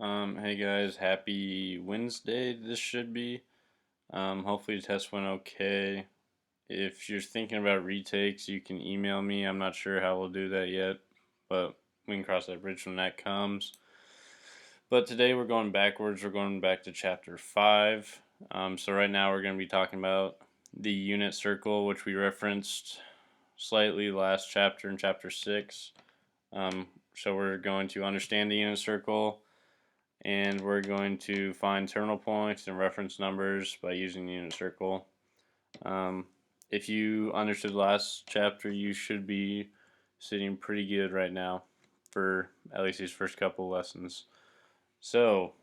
Hey guys, happy Wednesday. This should be. Hopefully the test went okay. If you're thinking about retakes, you can email me. I'm not sure how we'll do that yet, but we can cross that bridge when that comes. But today we're going backwards. We're going back to chapter 5. So right now we're going to be talking about the unit circle, which we referenced slightly last chapter in chapter 6. So we're going to understand the unit circle, and we're going to find terminal points and reference numbers by using the unit circle. If you understood the last chapter, you should be sitting pretty good right now for at least these first couple lessons. So,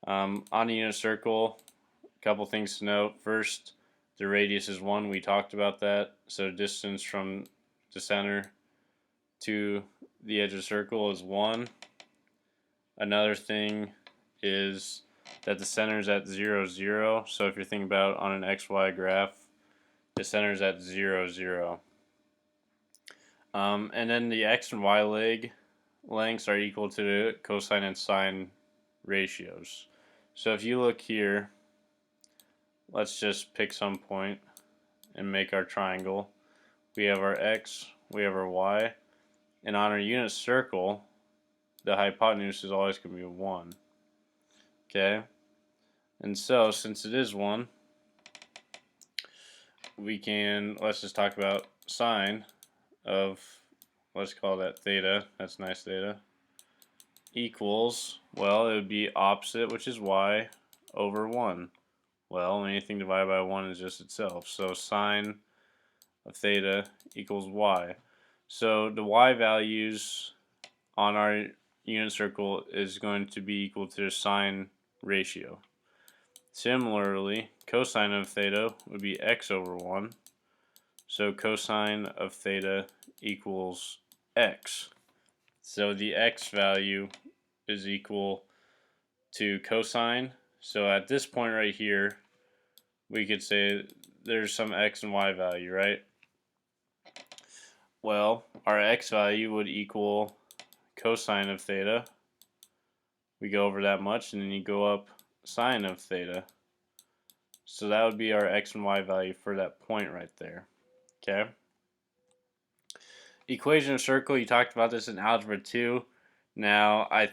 on the unit circle, a couple things to note. First, the radius is 1. We talked about that. So, distance from the center to the edge of the circle is 1. Another thing is that the center is at 0, 0. So if you're thinking about on an XY graph, the center is at 0, 0. And then the x and y lengths are equal to the cosine and sine ratios. So if you look here, let's just pick some point and make our triangle. We have our x, we have our y, and on our unit circle, the hypotenuse is always going to be 1. Okay? And so, since it is 1, we can, let's just talk about sine of, let's call that theta, that's nice theta, equals, well, it would be opposite, which is y, over 1. Well, anything divided by 1 is just itself. So sine of theta equals y. So the y values on our unit circle is going to be equal to the sine ratio. Similarly, cosine of theta would be x over 1. So cosine of theta equals x. So the x value is equal to cosine. So at this point right here, we could say there's some x and y value, right? Well, our x value would equal cosine of theta. We go over that much, and then you go up sine of theta. So that would be our x and y value for that point right there. Okay? Equation of circle, you talked about this in Algebra 2. Now, I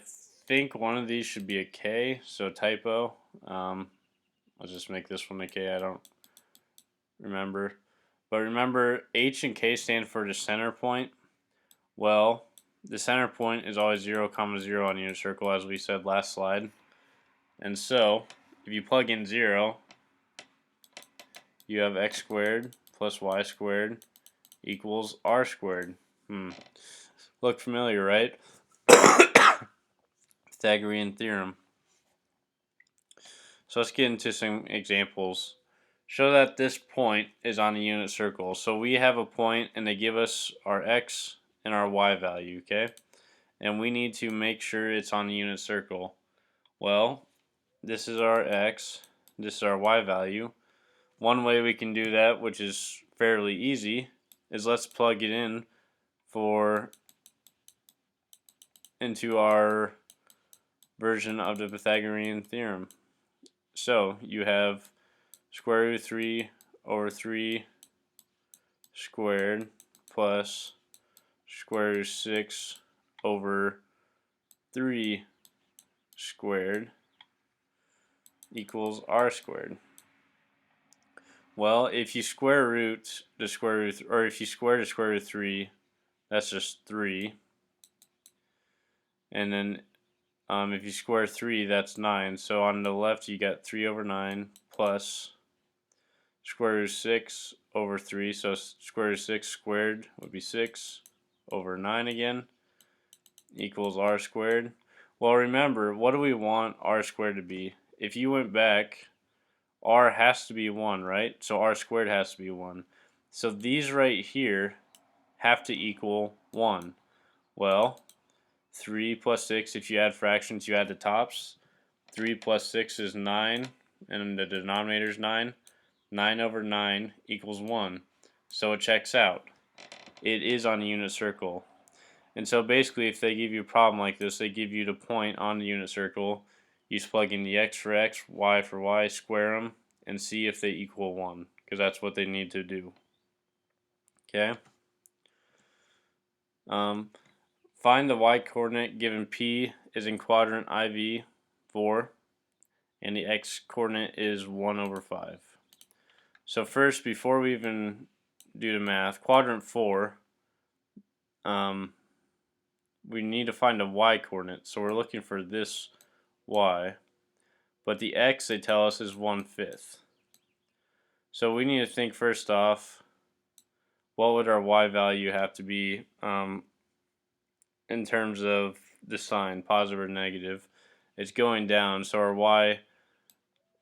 think one of these should be a K, so typo. I'll just make this one a K, I don't remember. But remember, H and K stand for the center point. Well, the center point is always 0, 0 on unit circle, as we said last slide. And so, if you plug in 0, you have x squared plus y squared equals r squared. Look familiar, right? Pythagorean theorem. So let's get into some examples. Show that this point is on a unit circle. So we have a point and they give us our x and our y value, okay? And we need to make sure it's on the unit circle. Well, this is our x, this is our y value. One way we can do that, which is fairly easy, is let's plug it in into our version of the Pythagorean theorem. So you have square root 3 over 3 squared plus square root 6 over 3 squared equals r squared. Well, if you square root the square root, or if you square the square root of 3, that's just 3. And then if you square 3, that's 9. So on the left, you got 3 over 9 plus square root of 6 over 3. So square root of 6 squared would be 6 over 9 again equals r squared. Well, remember, what do we want r squared to be? If you went back, r has to be 1, right? So r squared has to be 1. So these right here have to equal 1. Well, 3 plus 6, if you add fractions, you add the tops. 3 plus 6 is 9, and the denominator is 9. 9 over 9 equals 1. So it checks out. It is on a unit circle. And so basically, if they give you a problem like this, they give you the point on the unit circle. You just plug in the x for x, y for y, square them, and see if they equal 1, because that's what they need to do. Okay? Find the y coordinate given P is in quadrant IV 4, and the x coordinate is 1 over 5. So first, before we even do the math, quadrant 4, we need to find a y coordinate. So we're looking for this y, but the x they tell us is 1/5. So we need to think first off, what would our y value have to be in terms of the sign, positive or negative? It's going down, so our y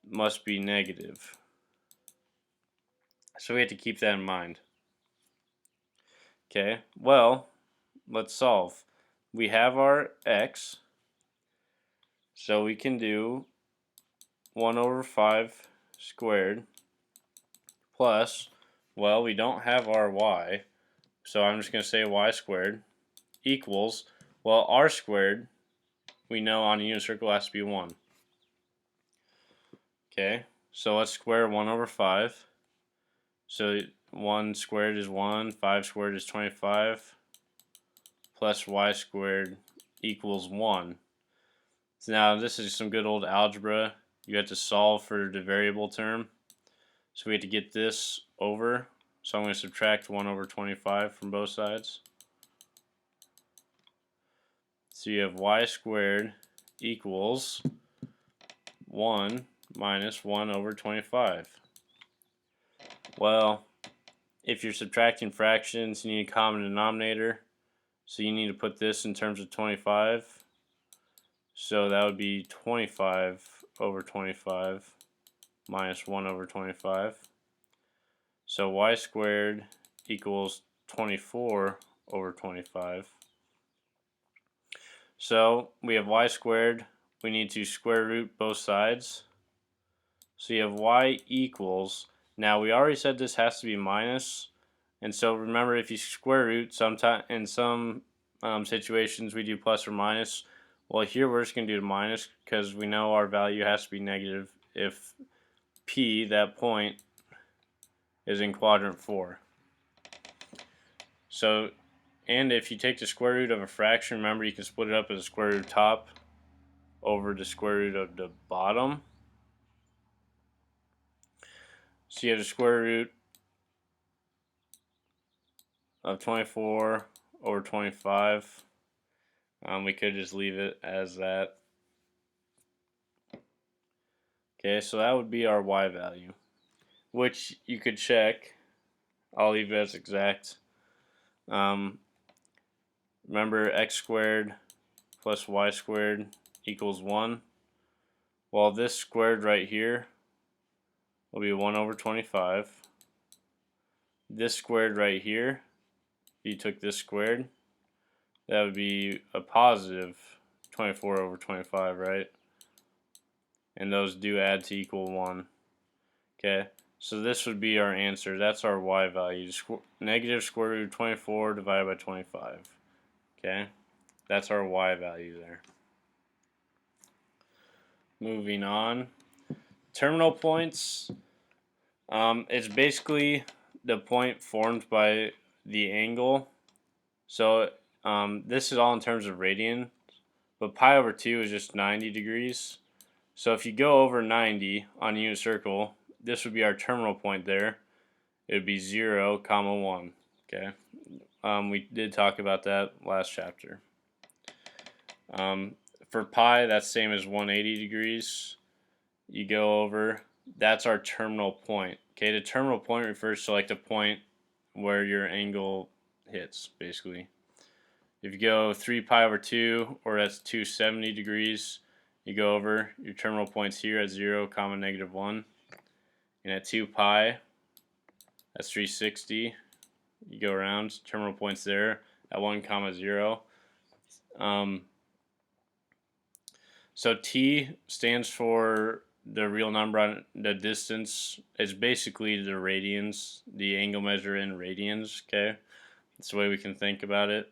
must be negative. So we have to keep that in mind. Okay, well, let's solve. We have our x, so we can do 1 over 5 squared plus, well, we don't have our y, so I'm just going to say y squared equals, well, r squared, we know on a unit circle has to be 1. Okay, so let's square 1 over 5. So 1 squared is 1, 5 squared is 25, plus y squared equals 1. So now this is some good old algebra. You have to solve for the variable term. So we have to get this over. So I'm going to subtract 1 over 25 from both sides. So you have y squared equals 1 minus 1 over 25. Well, if you're subtracting fractions, you need a common denominator. So you need to put this in terms of 25. So that would be 25 over 25 minus 1 over 25. So y squared equals 24 over 25. So we have y squared. We need to square root both sides. So you have y equals. Now we already said this has to be minus. And so remember, if you square root, in some situations we do plus or minus. Well, here we're just going to do the minus because we know our value has to be negative if P, that point, is in quadrant 4. So, and if you take the square root of a fraction, remember you can split it up as a square root of top over the square root of the bottom. So you have the square root of 24 over 25. We could just leave it as that. Okay, so that would be our y value, which you could check. I'll leave it as exact. Remember, x squared plus y squared equals 1. Well, this squared right here will be 1 over 25. This squared right here, if you took this squared, that would be a positive 24 over 25, right? And those do add to equal 1. Okay, so this would be our answer. That's our y value. Negative square root of 24 divided by 25. Okay, that's our y value there. Moving on. Terminal points. It's basically the point formed by the angle. So this is all in terms of radian, but pi over 2 is just 90 degrees. So if you go over 90 on a unit circle, this would be our terminal point there. It would be 0, 1. Okay. We did talk about that last chapter. For pi, that's same as 180 degrees. You go over, that's our terminal point. Okay, the terminal point refers to like the point where your angle hits, basically. If you go 3 pi over 2, or that's 270 degrees, you go over, your terminal point's here at 0, negative 1. And at 2 pi, that's 360. You go around, terminal point's there at 1, 0. So T stands for the real number on the distance. Is basically the radians, the angle measure in radians, okay? That's the way we can think about it.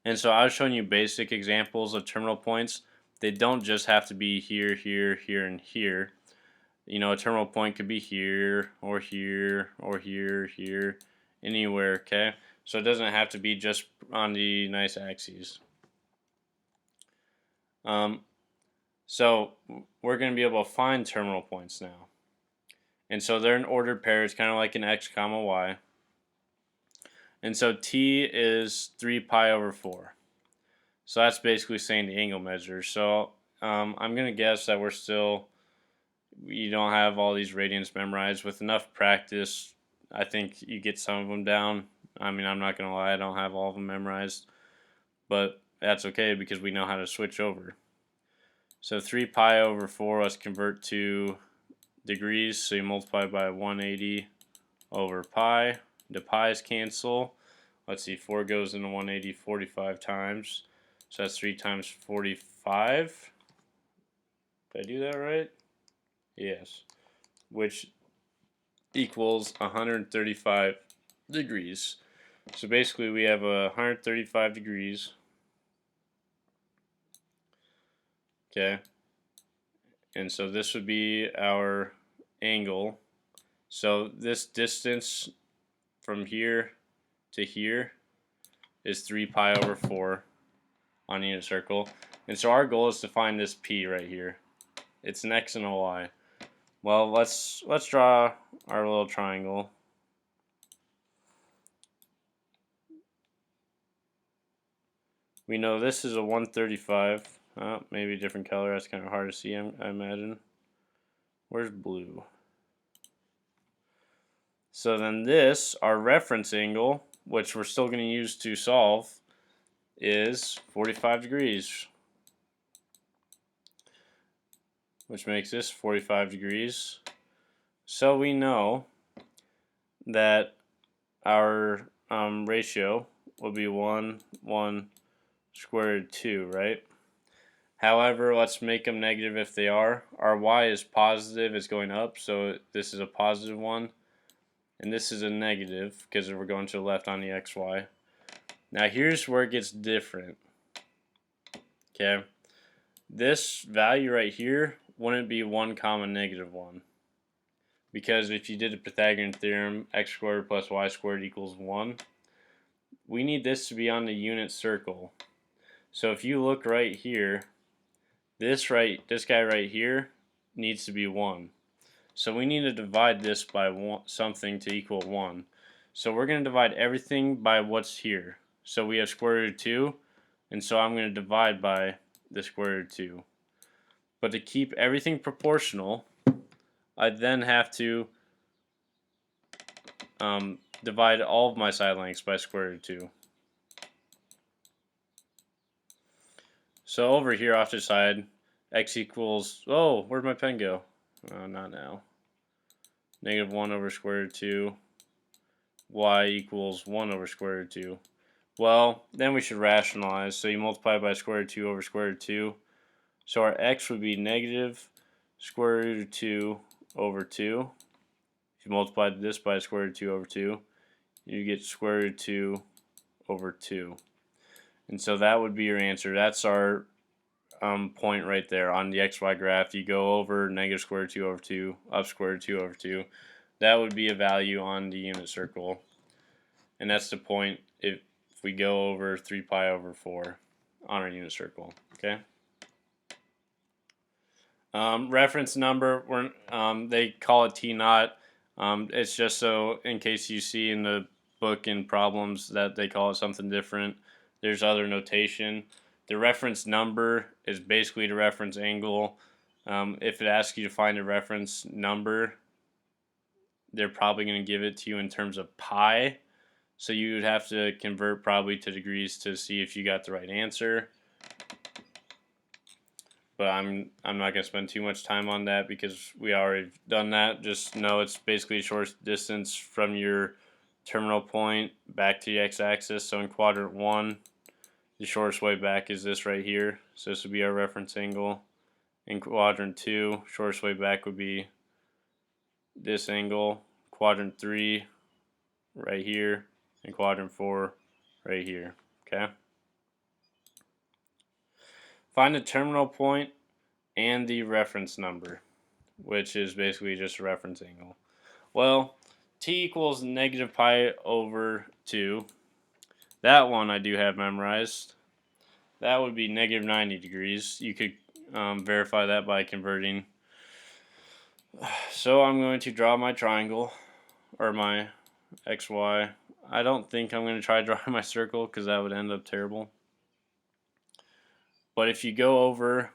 And so I was showing you basic examples of terminal points. They don't just have to be here, here, here, and here. You know, a terminal point could be here, or here, or here, here, anywhere, okay? So it doesn't have to be just on the nice axes. So we're going to be able to find terminal points now. And so they're in ordered pairs, kind of like an x comma y. And so t is 3 pi over 4. So that's basically saying the angle measure. So I'm going to guess that you don't have all these radians memorized. With enough practice, I think you get some of them down. I mean, I'm not going to lie, I don't have all of them memorized. But that's okay because we know how to switch over. So 3 pi over 4, let's convert to degrees. So you multiply by 180 over pi. The pi's cancel. Let's see, 4 goes into 180 45 times. So that's 3 times 45. Did I do that right? Yes. Which equals 135 degrees. So basically we have 135 degrees. Okay. And so this would be our angle. So this distance from here to here is 3 pi over 4 on a unit circle. And so our goal is to find this P right here. It's an X and a Y. Well, let's draw our little triangle. We know this is a 135. Maybe a different color. That's kind of hard to see, I imagine. Where's blue? So then this, our reference angle, which we're still going to use to solve, is 45 degrees. Which makes this 45 degrees. So we know that our ratio will be 1, 1, square root of 2, right? However, let's make them negative if they are. Our y is positive, it's going up, so this is a positive one. And this is a negative, because we're going to the left on the xy. Now here's where it gets different. Okay, this value right here wouldn't be 1 comma negative 1. Because if you did the Pythagorean theorem, x squared plus y squared equals 1, we need this to be on the unit circle. So if you look right here, this guy right here needs to be 1. So we need to divide this by something to equal 1. So we're going to divide everything by what's here. So we have square root of 2, and so I'm going to divide by the square root of 2. But to keep everything proportional, I then have to divide all of my side lengths by square root of 2. So over here off to the side, x equals, oh, where'd my pen go? Not now. Negative 1 over square root of 2. Y equals 1 over square root of 2. Well, then we should rationalize. So you multiply by square root of 2 over square root of 2. So our x would be negative square root of 2 over 2. If you multiply this by square root of 2 over 2, you get square root of 2 over 2. And so that would be your answer. That's our point right there on the xy graph. You go over negative square root of 2 over 2, up square root of 2 over 2. That would be a value on the unit circle. And that's the point if we go over 3 pi over 4 on our unit circle. Okay. Reference number, they call it T naught. It's just so in case you see in the book in problems that they call it something different. There's other notation. The reference number is basically the reference angle. If it asks you to find a reference number, they're probably going to give it to you in terms of pi. So you would have to convert probably to degrees to see if you got the right answer. But I'm not going to spend too much time on that because we already done that. Just know it's basically a short distance from your terminal point back to the x-axis. So in quadrant 1, the shortest way back is this right here. So this would be our reference angle. In quadrant 2, shortest way back would be this angle. quadrant 3 right here, and quadrant 4 right here. Okay. Find the terminal point and the reference number, which is basically just a reference angle. Well, t equals negative pi over 2. That one I do have memorized. That would be negative 90 degrees. You could verify that by converting. So I'm going to draw my triangle, or my XY. I don't think I'm going to try drawing my circle because that would end up terrible. But if you go over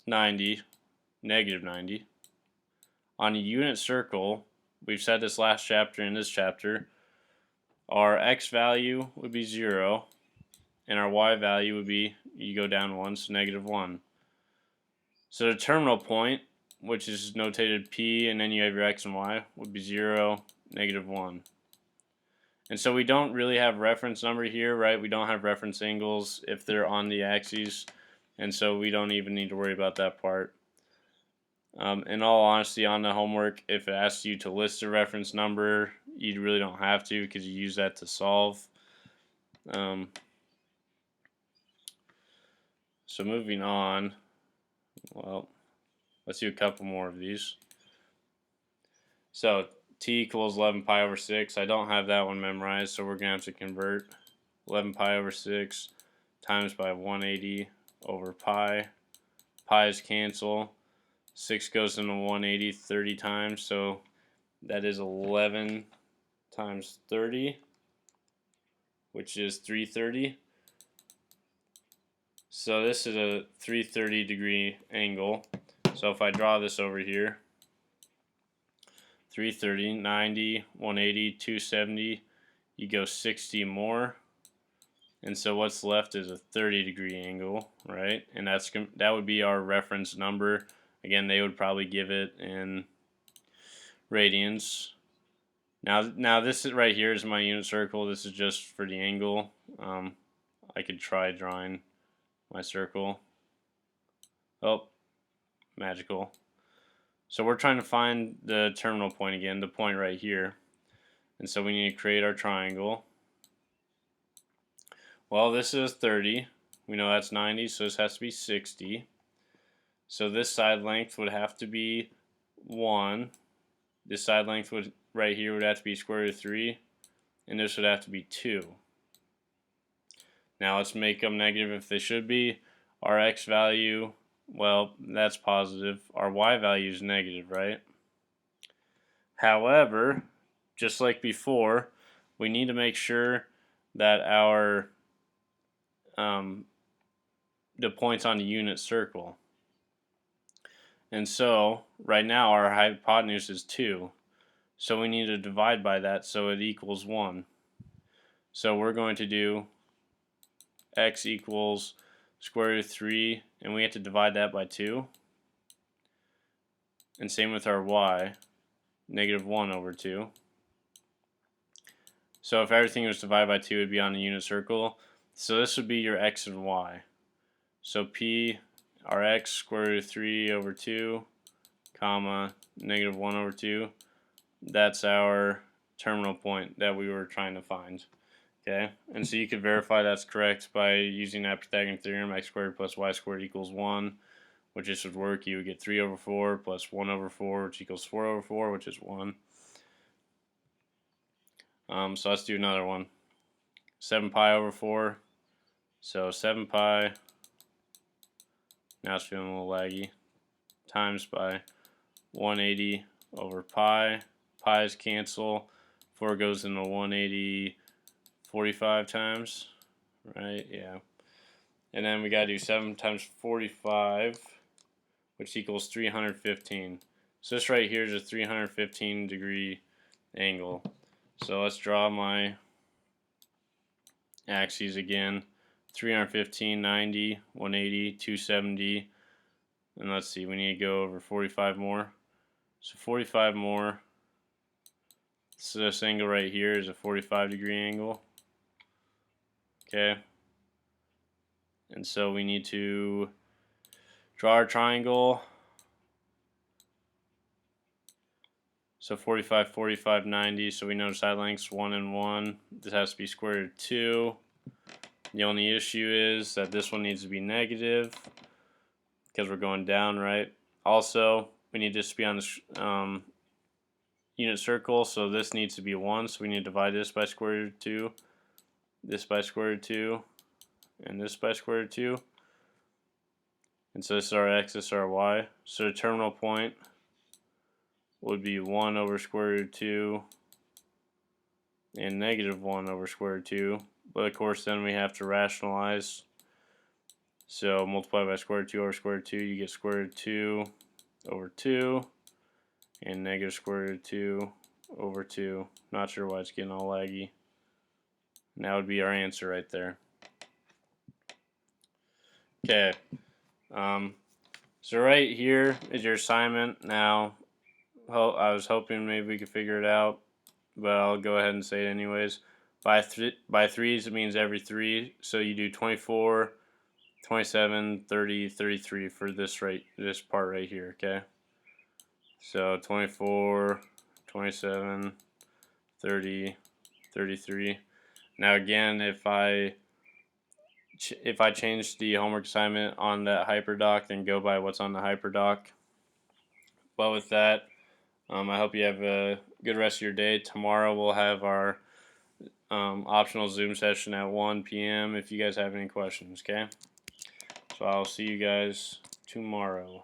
90, negative 90, on a unit circle, we've said this last chapter and this chapter, our x value would be 0, and our y value would be, you go down 1, so negative 1. So the terminal point, which is notated p, and then you have your x and y, would be 0, negative 1. And so we don't really have reference number here, right? We don't have reference angles if they're on the axes, and so we don't even need to worry about that part. In all honesty, on the homework, if it asks you to list a reference number, you really don't have to because you use that to solve. So moving on, well, let's do a couple more of these. So t equals 11 pi over 6. I don't have that one memorized, so we're going to have to convert 11 pi over 6 times by 180 over pi. Pi's cancel. 6 goes into 180 30 times, so that is 11 times 30, which is 330. So this is a 330 degree angle. So if I draw this over here, 330, 90, 180, 270, you go 60 more. And so what's left is a 30 degree angle, right? And that would be our reference number. Again, they would probably give it in radians. Now this is right here is my unit circle. This is just for the angle. I could try drawing my circle. Oh, magical. So we're trying to find the terminal point again, the point right here. And so we need to create our triangle. Well, this is 30. We know that's 90, so this has to be 60. So this side length would have to be 1. This side length would right here would have to be square root of 3. And this would have to be 2. Now let's make them negative if they should be. Our x value, well, that's positive. Our y value is negative, right? However, just like before, we need to make sure that our the points on the unit circle. And so, right now our hypotenuse is 2. So we need to divide by that so it equals 1. So we're going to do x equals square root of 3, and we have to divide that by 2. And same with our y, negative 1 over 2. So if everything was divided by 2, it would be on the unit circle. So this would be your x and y. So p, our x, square root of 3 over 2, comma, negative 1 over 2. That's our terminal point that we were trying to find. Okay, and so you could verify that's correct by using that Pythagorean theorem, x squared plus y squared equals 1, which this would work. You would get 3 over 4 plus 1 over 4, which equals 4 over 4, which is 1. So let's do another one. 7 pi over 4. So 7 pi, now it's feeling a little laggy, times by 180 over pi. Pi's cancel. 4 goes into 180 45 times, right? Yeah. And then we got to do 7 times 45, which equals 315. So this right here is a 315 degree angle. So let's draw my axes again. 315, 90, 180, 270. And let's see, we need to go over 45 more. So 45 more. So this angle right here is a 45 degree angle. Okay. And so we need to draw our triangle. So 45, 45, 90. So we know side lengths 1 and 1. This has to be square root of 2. The only issue is that this one needs to be negative because we're going down, right? Also, we need this to be on the unit circle, so this needs to be 1. So we need to divide this by square root of 2, this by square root of 2, and this by square root of 2. And so this is our x, this is our y. So the terminal point would be 1 over square root of 2 and negative 1 over square root of 2. But of course then we have to rationalize. So multiply by square root of 2 over square root of 2, you get square root of 2 over 2 and negative square root of 2 over 2. Not sure why it's getting all laggy. And that would be our answer right there. Okay. So right here is your assignment. Now, I was hoping maybe we could figure it out, but I'll go ahead and say it anyways. By threes, it means every 3. So you do 24, 27, 30, 33 for this part right here, okay? So 24, 27, 30, 33. Now again, if I change the homework assignment on that hyperdoc, then go by what's on the hyperdoc. But with that, I hope you have a good rest of your day. Tomorrow we'll have our optional Zoom session at 1 p.m. if you guys have any questions, okay? So I'll see you guys tomorrow.